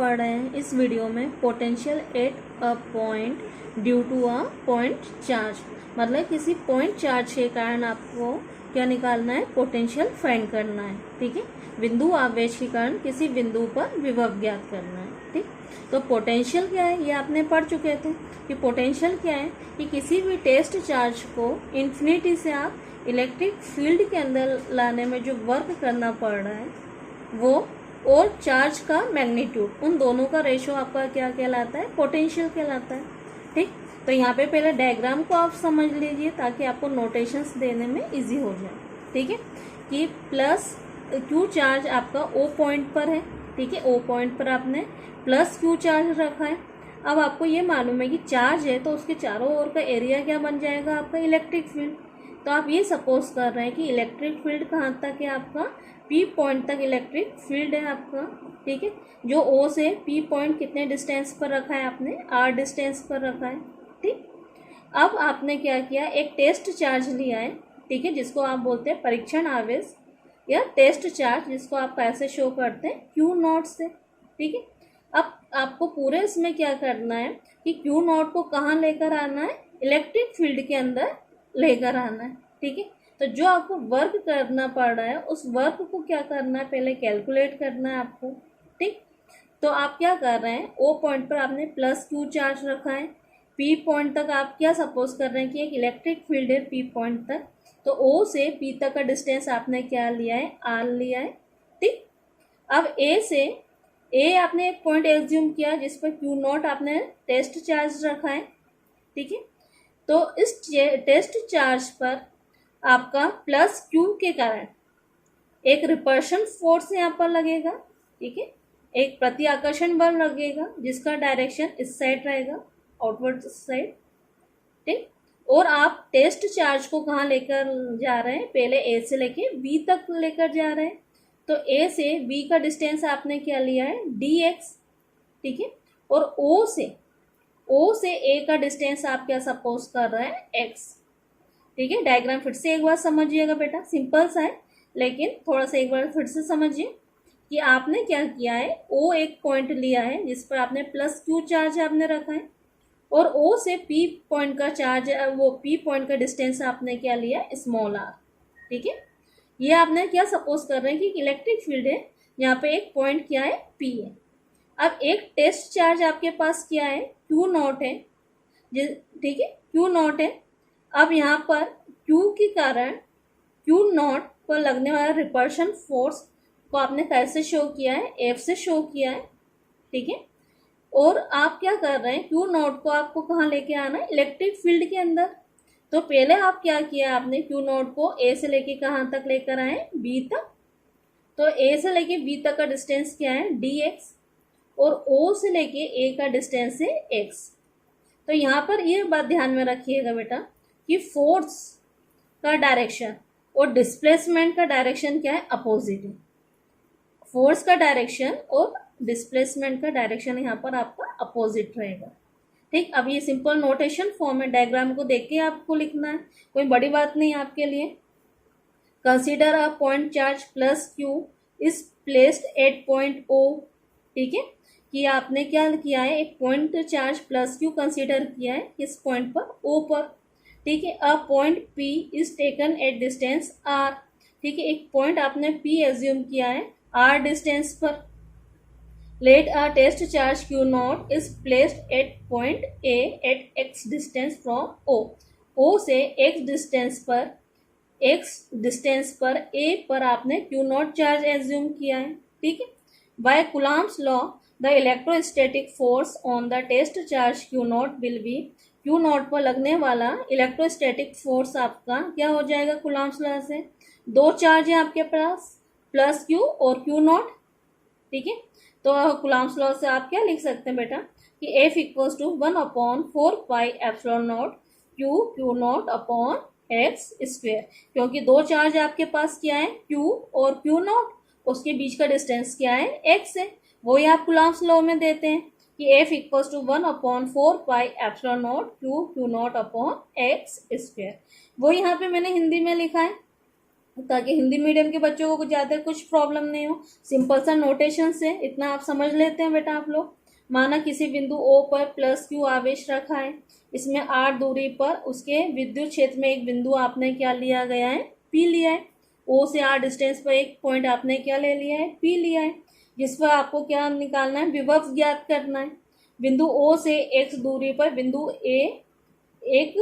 पढ़ रहे हैं इस वीडियो में potential at a point due to a point charge. मतलब किसी पॉइंट चार्ज के कारण आपको क्या निकालना है, पोटेंशियल फाइंड करना है। ठीक है, बिंदु आवेश के कारण किसी बिंदु पर विभव ज्ञात करना है। ठीक, तो पोटेंशियल क्या है ये आपने पढ़ चुके थे कि पोटेंशियल क्या है कि किसी भी टेस्ट चार्ज को इन्फिनिटी से आप इलेक्ट्रिक फील्ड के अंदर लाने में जो वर्क करना पड़ रहा है वो और चार्ज का मैग्नीट्यूड, उन दोनों का रेशो आपका क्या कहलाता है, पोटेंशियल कहलाता है। ठीक, तो यहाँ पे पहले डायग्राम को आप समझ लीजिए ताकि आपको नोटेशंस देने में इजी हो जाए। ठीक है, कि प्लस क्यू चार्ज आपका ओ पॉइंट पर है। ठीक है, ओ पॉइंट पर आपने प्लस क्यू चार्ज रखा है। अब आपको ये मालूम है कि चार्ज है तो उसके चारों ओर का एरिया क्या बन जाएगा, आपका इलेक्ट्रिक फील्ड। तो आप ये सपोज कर रहे हैं कि इलेक्ट्रिक फील्ड कहाँ तक है, आपका पी पॉइंट तक इलेक्ट्रिक फील्ड है आपका। ठीक है, जो ओ से पी पॉइंट कितने डिस्टेंस पर रखा है, आपने आर डिस्टेंस पर रखा है। ठीक, अब आपने क्या किया, एक टेस्ट चार्ज लिया है। ठीक है, जिसको आप बोलते हैं परीक्षण आवेश या टेस्ट चार्ज, जिसको आप कैसे शो करते हैं, क्यू नॉट से। ठीक है, अब आपको पूरे इसमें क्या करना है कि क्यू नॉट को कहाँ लेकर आना है, इलेक्ट्रिक फील्ड के अंदर लेकर आना है। ठीक है, तो जो आपको वर्क करना पड़ रहा है उस वर्क को क्या करना है, पहले कैलकुलेट करना है आपको। ठीक, तो आप क्या कर रहे हैं, ओ पॉइंट पर आपने प्लस क्यू चार्ज रखा है, पी पॉइंट तक आप क्या सपोज कर रहे हैं कि एक इलेक्ट्रिक फील्ड है पी पॉइंट तक, तो ओ से पी तक का डिस्टेंस आपने क्या लिया है, आर लिया है। ठीक, अब ए से ए आपने एक पॉइंट एज्यूम किया जिस पर क्यू नॉट आपने टेस्ट चार्ज रखा है। ठीक है, तो इस टेस्ट चार्ज पर आपका प्लस क्यू के कारण एक रिपल्शन फोर्स यहाँ पर लगेगा। ठीक है, एक प्रति आकर्षण बल लगेगा जिसका डायरेक्शन इस साइड रहेगा, आउटवर्ड साइड। ठीक, और आप टेस्ट चार्ज को कहाँ लेकर जा रहे हैं, पहले ए से लेके बी तक लेकर जा रहे हैं। तो ए से बी का डिस्टेंस आपने क्या लिया है, डी एक्स। ठीक है, और ओ से ए का डिस्टेंस आप क्या सपोज कर रहे हैं, एक्स। ठीक है, डायग्राम फिर से एक बार समझिएगा बेटा, सिंपल सा है लेकिन थोड़ा सा एक बार फिर से समझिए कि आपने क्या किया है, ओ एक पॉइंट लिया है जिस पर आपने प्लस क्यू चार्ज आपने रखा है, और ओ से पी पॉइंट का चार्ज, वो पी पॉइंट का डिस्टेंस आपने क्या लिया, स्मॉल आर। ठीक है, ये आपने क्या सपोज कर रहे हैं कि इलेक्ट्रिक फील्ड है, यहाँ पे एक पॉइंट क्या है, पी है। अब एक टेस्ट चार्ज आपके पास क्या है, क्यू नॉट है। ठीक है, क्यू नॉट है। अब यहाँ पर क्यू के कारण क्यू नॉट पर लगने वाला रिपल्शन फोर्स को आपने कैसे शो किया है, एफ से शो किया है। ठीक है, और आप क्या कर रहे हैं, क्यू नॉट को आपको कहाँ लेके आना है, इलेक्ट्रिक फील्ड के अंदर। तो पहले आप क्या किया, आपने क्यू नॉट को ए से लेके कहाँ तक लेकर आए, बी तक। तो ए से लेके बी तक का डिस्टेंस क्या है, डी एक्स, और ओ से लेके ए का डिस्टेंस है एक्स। तो यहाँ पर ये बात ध्यान में रखिएगा बेटा कि फोर्स का डायरेक्शन और डिस्प्लेसमेंट का डायरेक्शन क्या है, अपोजिट है। फोर्स का डायरेक्शन और डिस्प्लेसमेंट का डायरेक्शन यहाँ पर आपका अपोजिट रहेगा। ठीक, अब ये सिंपल नोटेशन फॉर्म है, डायग्राम को देख के आपको लिखना है, कोई बड़ी बात नहीं आपके लिए। Consider a point charge plus Q is placed at point O. ठीक है, कि आपने क्या किया है, एक point charge plus Q consider किया है किस पॉइंट पर, ओ पर। ठीक है, a point P is taken at distance R. ठीक है, एक पॉइंट आपने पी एज्यूम किया है आर डिस्टेंस पर। Let a test charge Q nought is placed at point A at x distance from O. O से एक्स डिस्टेंस पर ए पर आपने क्यू नॉट चार्ज एज्यूम किया है। ठीक है, by Coulomb's law the electrostatic force on the test charge Q nought will be, Q nought पर लगने वाला इलेक्ट्रोस्टैटिक फोर्स आपका क्या हो जाएगा, कूलम्ब्स लॉ से दो चार्ज है आपके पास, प्लस क्यू और क्यू नॉट। ठीक है, तो कूलम्ब्स लॉ से आप क्या लिख सकते हैं बेटा कि F equals to 1/4 pi epsilon not Q not upon x square, क्योंकि दो चार्ज आपके पास क्या है, क्यू और क्यू नॉट, उसके बीच का डिस्टेंस क्या है, एक्स है। वही आप कूलम्ब्स लॉ में देते हैं कि F equals to 1/4 pi epsilon not Q not upon x square. वो यहाँ पे मैंने हिंदी में लिखा है, ताकि हिंदी मीडियम के बच्चों को कुछ ज़्यादा कुछ प्रॉब्लम नहीं हो। सिंपल सा नोटेशन से इतना आप समझ लेते हैं बेटा आप लोग। माना किसी बिंदु O पर प्लस Q आवेश रखा है, इसमें R दूरी पर उसके विद्युत क्षेत्र में एक बिंदु आपने क्या लिया गया है, P लिया है। O से R डिस्टेंस पर एक पॉइंट आपने क्या ले लिया है, P लिया है, जिस पर आपको क्या निकालना है, विभव ज्ञात करना है। बिंदु O से X दूरी पर बिंदु A एक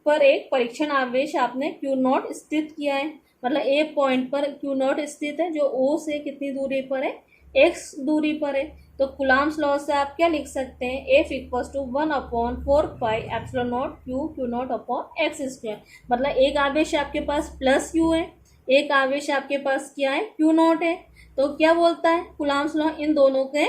पर एक परीक्षण आवेश आपने Q नॉट स्थित किया है, मतलब ए पॉइंट पर Q नॉट स्थित है जो O से कितनी दूरी पर है, X दूरी पर है। तो कुलाम्स लॉ से आप क्या लिख सकते हैं, F equals to 1/4πε0 Q not upon x square. मतलब एक आवेश आपके पास प्लस Q है, एक आवेश आपके पास क्या है, Q नॉट है। तो क्या बोलता है कुलाम्स लॉ, इन दोनों के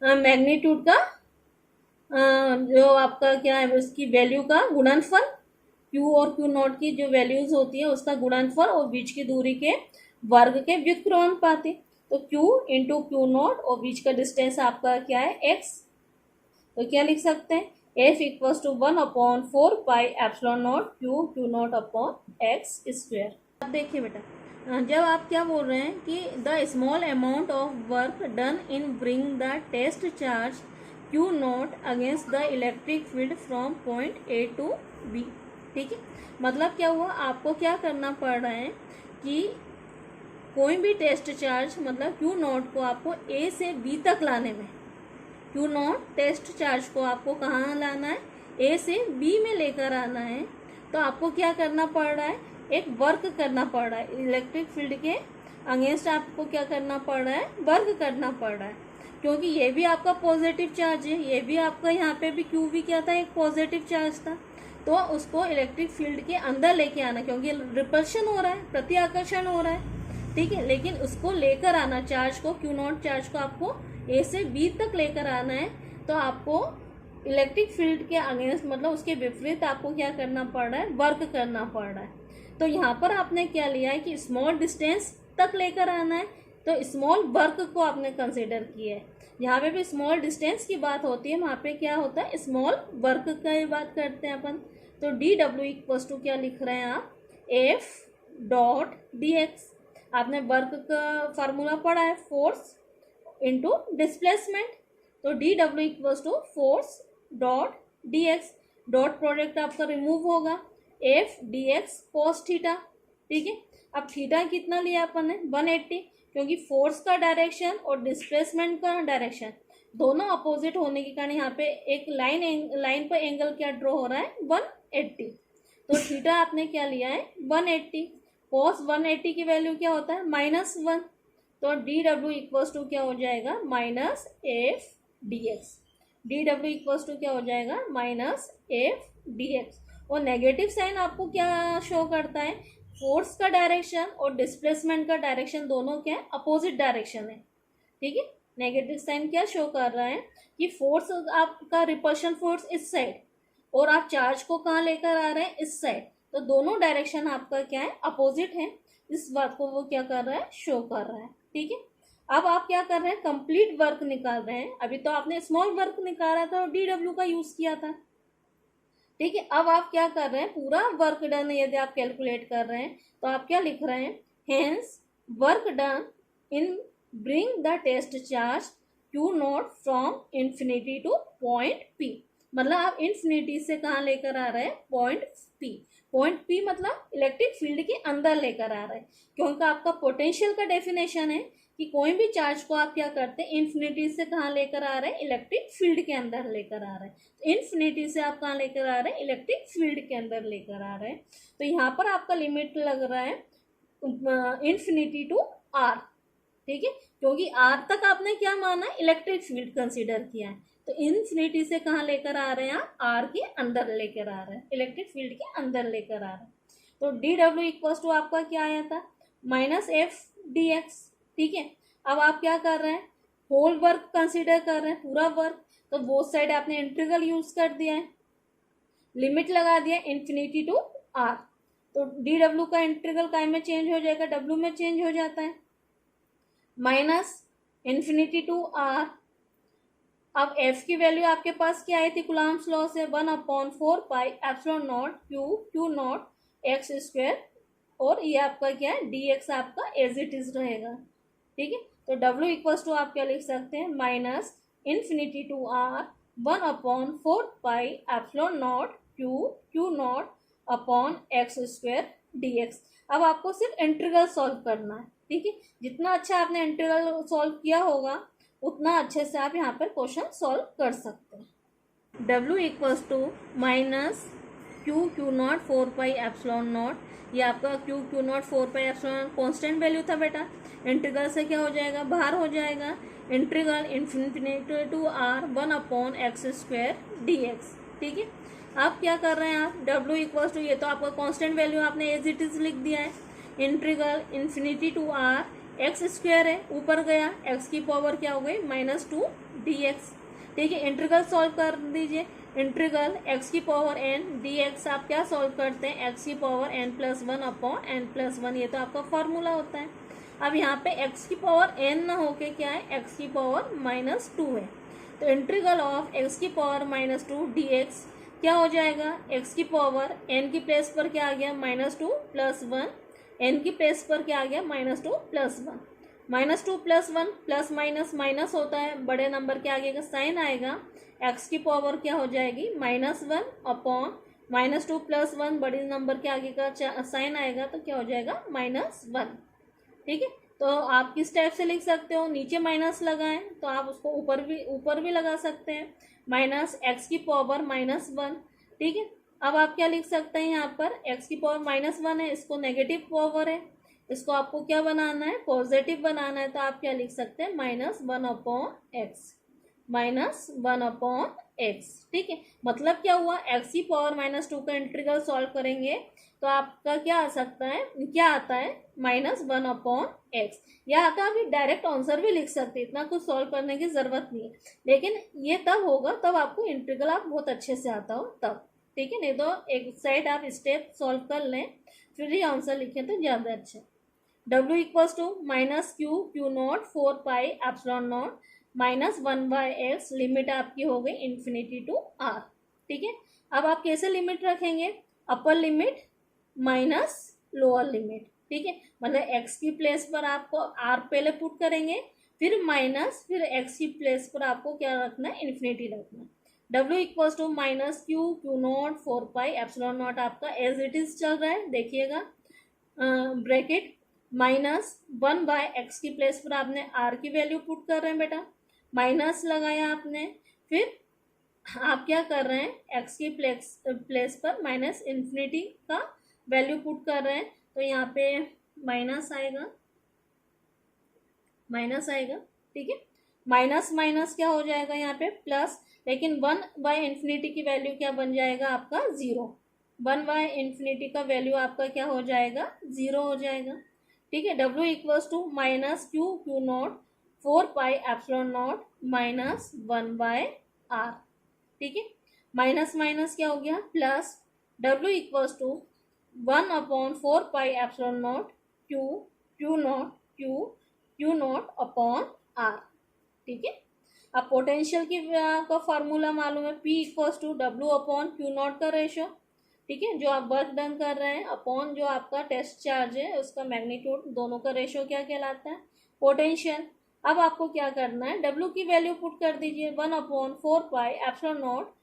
मैग्नीट्यूड का जो आपका क्या है उसकी वैल्यू का गुणनफल, Q और Q नॉट की जो वैल्यूज होती है उसका गुणनफल और बीच की दूरी के वर्ग के व्युत्क्रमानुपाती। तो Q इंटू Q नॉट और बीच का डिस्टेंस आपका क्या है, X। तो क्या लिख सकते हैं, F equals to 1/4πε0 Q not upon x square. अब देखिए बेटा, जब आप क्या बोल रहे हैं कि the small amount of work done in bring the test charge Q nought against the electric field from point A to B, ठीक है। मतलब क्या हुआ, आपको क्या करना पड़ रहा है कि कोई भी टेस्ट चार्ज मतलब Q नॉट को आपको A से B तक लाने में, Q नॉट टेस्ट चार्ज को आपको कहाँ लाना है, A से B में लेकर आना है। तो आपको क्या करना पड़ रहा है, एक वर्क करना पड़ रहा है, इलेक्ट्रिक फील्ड के अगेंस्ट आपको क्या करना पड़ रहा है, वर्क करना पड़ रहा है। क्योंकि ये भी आपका पॉजिटिव चार्ज है, ये भी आपका यहाँ पे भी Q भी क्या था, एक पॉजिटिव चार्ज था। तो उसको इलेक्ट्रिक फील्ड के अंदर लेके आना, क्योंकि रिपल्शन हो रहा है, प्रति आकर्षण हो रहा है, ठीक है। लेकिन उसको लेकर आना चार्ज को, Q नॉट चार्ज को आपको A से B तक लेकर आना है। तो आपको इलेक्ट्रिक फील्ड के अगेंस्ट मतलब उसके विपरीत आपको क्या करना पड़ रहा है, वर्क करना पड़ रहा है। तो यहाँ पर आपने क्या लिया है कि स्मॉल डिस्टेंस तक लेकर आना है, तो स्मॉल वर्क को आपने कंसिडर किया है। यहाँ पे भी स्मॉल डिस्टेंस की बात होती है, वहाँ पे क्या होता है, स्मॉल वर्क का बात करते हैं अपन। तो DW इक्वल्स टू क्या लिख रहे हैं आप, F डॉट DX। आपने वर्क का फार्मूला पढ़ा है, फोर्स इंटू डिस्प्लेसमेंट। तो DW equals to force dot DX, dot product आपका रिमूव होगा, F DX cos थीटा, ठीक है। अब थीटा कितना लिया अपन ने, 180, क्योंकि फोर्स का डायरेक्शन और डिस्प्लेसमेंट का डायरेक्शन दोनों अपोजिट होने के कारण यहाँ पे एक लाइन पर एंगल क्या ड्रॉ हो रहा है, 180। तो थीटा आपने क्या लिया है, 180। cos 180 की वैल्यू क्या होता है, -1। तो DW इक्वल्स टू क्या हो जाएगा, -F DX। DW equals to क्या हो जाएगा, -F DX। और नेगेटिव साइन आपको क्या शो करता है, फोर्स का डायरेक्शन और डिस्प्लेसमेंट का डायरेक्शन दोनों क्या है, अपोजिट डायरेक्शन है, ठीक है। नेगेटिव साइन क्या शो कर रहा है कि फोर्स आपका रिपल्शन फोर्स इस साइड और आप चार्ज को कहाँ लेकर आ रहे हैं, इस साइड। तो दोनों डायरेक्शन आपका क्या है, अपोजिट है। इस बात को वो क्या कर रहा है, शो कर रहा है, ठीक है। अब आप क्या कर रहे हैं, कंप्लीट वर्क निकाल रहे हैं। अभी तो आपने स्मॉल वर्क निकाला था और DW का यूज किया था, ठीक है। अब आप क्या कर रहे हैं, पूरा वर्क डन यदि आप कैलकुलेट कर रहे हैं तो आप क्या लिख रहे हैं, hence work done in bring the test charge Q nought from infinity to point P। मतलब आप इंफिनिटी से कहाँ लेकर आ रहे हैं, पॉइंट P। पॉइंट P मतलब इलेक्ट्रिक फील्ड के अंदर लेकर आ रहे हैं, क्योंकि आपका पोटेंशियल का डेफिनेशन है कि कोई भी चार्ज को आप क्या करते हैं, इन्फिनिटी से कहाँ लेकर आ रहे हैं, इलेक्ट्रिक फील्ड के अंदर लेकर आ रहे हैं। तो इन्फिनिटी से आप कहाँ लेकर आ रहे हैं, इलेक्ट्रिक फील्ड के अंदर लेकर आ रहे हैं। तो यहाँ पर आपका लिमिट लग रहा है इन्फिनिटी टू R, ठीक है। क्योंकि R तक आपने क्या माना, इलेक्ट्रिक फील्ड कंसिडर किया है। तो इन्फिनिटी से कहाँ लेकर आ रहे हैं आप, R के अंदर लेकर आ रहे हैं, इलेक्ट्रिक फील्ड के अंदर लेकर आ रहे हैं। तो DW इक्वल्स टू आपका क्या आया था, -F DX, ठीक है। अब आप क्या कर रहे हैं, होल वर्क कंसिडर कर रहे हैं, पूरा वर्क। तो बोथ साइड आपने इंटीग्रल यूज कर दिया है, लिमिट लगा दिया इन्फिनिटी टू R। तो DW का इंटीग्रल काय में चेंज हो जाएगा, W में चेंज हो जाता है, -इन्फिनिटी टू R। अब F की वैल्यू आपके पास क्या आई थी, कुलाम्स लॉ से 1/4πε0 Q नॉट x स्क्वायर और ये आपका क्या है, dx आपका एज इट इज रहेगा। ठीक है, तो W इक्वल्स टू आप क्या लिख सकते हैं, minus infinity to r 1/4 pi epsilon not Q not upon x square dx। अब आपको सिर्फ इंटीग्रल सॉल्व करना है। ठीक है, जितना अच्छा आपने इंटीग्रल सॉल्व किया होगा उतना अच्छे से आप यहाँ पर क्वेश्चन सॉल्व कर सकते हैं। W equals to minus Q not 4 pi epsilon nought, ये आपका Q not 4 pi epsilon constant value था बेटा, इंटीग्रल से क्या हो जाएगा, बाहर हो जाएगा, integral infinity to r 1/x square dx। ठीक है, आप क्या कर रहे हैं, आप W इक्वल्स टू, ये तो आपका कांस्टेंट वैल्यू आपने एज इट इज लिख दिया है, integral infinity to r X square है, ऊपर गया x की पावर क्या हो गई -2 dx। ठीक है, इंटीग्रल सॉल्व कर दीजिए, इंटीग्रल x की पावर n dx आप क्या सॉल्व करते हैं, x की पावर n+1/n+1, ये तो आपका फॉर्मूला होता है। अब यहाँ पे x की पावर n ना होके क्या है, x की पावर -2 है, तो इंटीग्रल ऑफ x की पावर -2 dx क्या हो जाएगा, x की पावर n की प्लेस पर क्या आ गया, -2 + 1, n की प्लेस पर क्या आ गया, -2 + 1, -2 + 1 प्लस माइनस माइनस होता है, बड़े नंबर के आगे का साइन आएगा, x की पावर क्या हो जाएगी, -1 अपॉन -2 + 1, बड़े नंबर के आगे का साइन आएगा तो क्या हो जाएगा, -1। ठीक है, तो आप किस टाइप से लिख सकते हो, नीचे माइनस लगाएं तो आप उसको ऊपर भी लगा सकते हैं, -x की पावर -1। ठीक है, अब आप क्या लिख सकते हैं, यहाँ पर x की पावर -1 है, इसको नेगेटिव पावर है, इसको आपको क्या बनाना है, पॉजिटिव बनाना है, तो आप क्या लिख सकते हैं, -1/x, -1/x। ठीक है, मतलब क्या हुआ, x की पावर -2 का इंटीग्रल सॉल्व करेंगे तो आपका क्या आ सकता है, क्या आता है, -1/x। या आता आप डायरेक्ट आंसर भी लिख सकते हैं, इतना कुछ सॉल्व करने की जरूरत नहीं है, लेकिन ये तब होगा तब आपको इंटीग्रल आप बहुत अच्छे से आता हो तब। ठीक है, नहीं तो एक साइड आप स्टेप सॉल्व कर लें फिर ही आंसर लिखें तो ज़्यादा अच्छा। W equals to -Q not 4 pi epsilon naught -1/x, limit आपकी हो गई इन्फिनिटी टू r। ठीक है, अब आप कैसे लिमिट रखेंगे, upper limit minus lower limit. ठीक है, मतलब x की प्लेस पर आपको r पहले पुट करेंगे, फिर माइनस, फिर x की प्लेस पर आपको क्या रखना है, इन्फिनिटी रखना है। W equals to -Q not 4 pi epsilon naught आपका एज इट इज चल रहा है, देखिएगा, ब्रैकेट -1/x की प्लेस पर आपने r की वैल्यू पुट कर रहे हैं बेटा, माइनस लगाया आपने, फिर आप क्या कर रहे हैं, x की प्लेस पर -इन्फिनिटी का वैल्यू पुट कर रहे हैं, तो यहाँ पे माइनस आएगा, ठीक है, माइनस माइनस क्या हो जाएगा यहाँ पे प्लस, लेकिन 1/इन्फिनिटी की वैल्यू क्या बन जाएगा आपका 0, 1/इन्फिनिटी का वैल्यू आपका क्या हो जाएगा, 0 हो जाएगा। ठीक है, W equals to -Q not 4 pi epsilon naught -1/r। ठीक है, माइनस माइनस क्या हो गया plus, W equals to 1/4 pi epsilon not Q not upon r। ठीक है, अब पोटेंशियल की का फॉर्मूला मालूम है, P इक्वल्स टू W/Q0 का रेशो। ठीक है, जो आप वर्क डन कर रहे हैं अपॉन जो आपका टेस्ट चार्ज है उसका मैग्नीट्यूड, दोनों का रेशो क्या कहलाता है, पोटेंशियल। अब आपको क्या करना है, W की वैल्यू पुट कर दीजिए, 1/4 pi epsilon not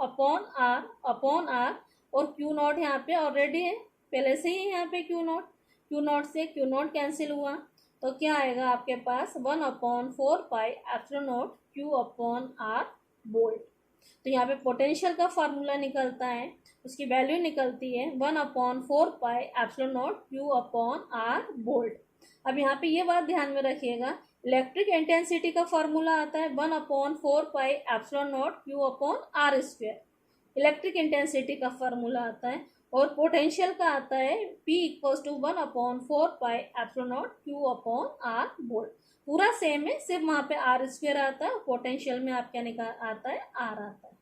upon r, और Q0 यहाँ पे ऑलरेडी है, पहले से ही यहाँ पे Q0 से Q0 कैंसिल हुआ, तो क्या आएगा आपके पास, 1/4 pi epsilon naught Q/r volt. तो यहाँ पे पोटेंशियल का फॉर्मूला निकलता है, उसकी वैल्यू निकलती है 1/4 pi epsilon naught Q/r volt. अब यहाँ पे ये बात ध्यान में रखिएगा, इलेक्ट्रिक इंटेंसिटी का फॉर्मूला आता है 1/4 pi epsilon naught Q/r square, electric intensity का फॉर्मूला आता है, और पोटेंशियल का आता है P equals to 1/4 pi epsilon naught Q/r volt. पूरा सेम है, सिर्फ वहाँ पे r स्क्वायर आता है, पोटेंशियल में आप क्या निकाल आता है, r आता है।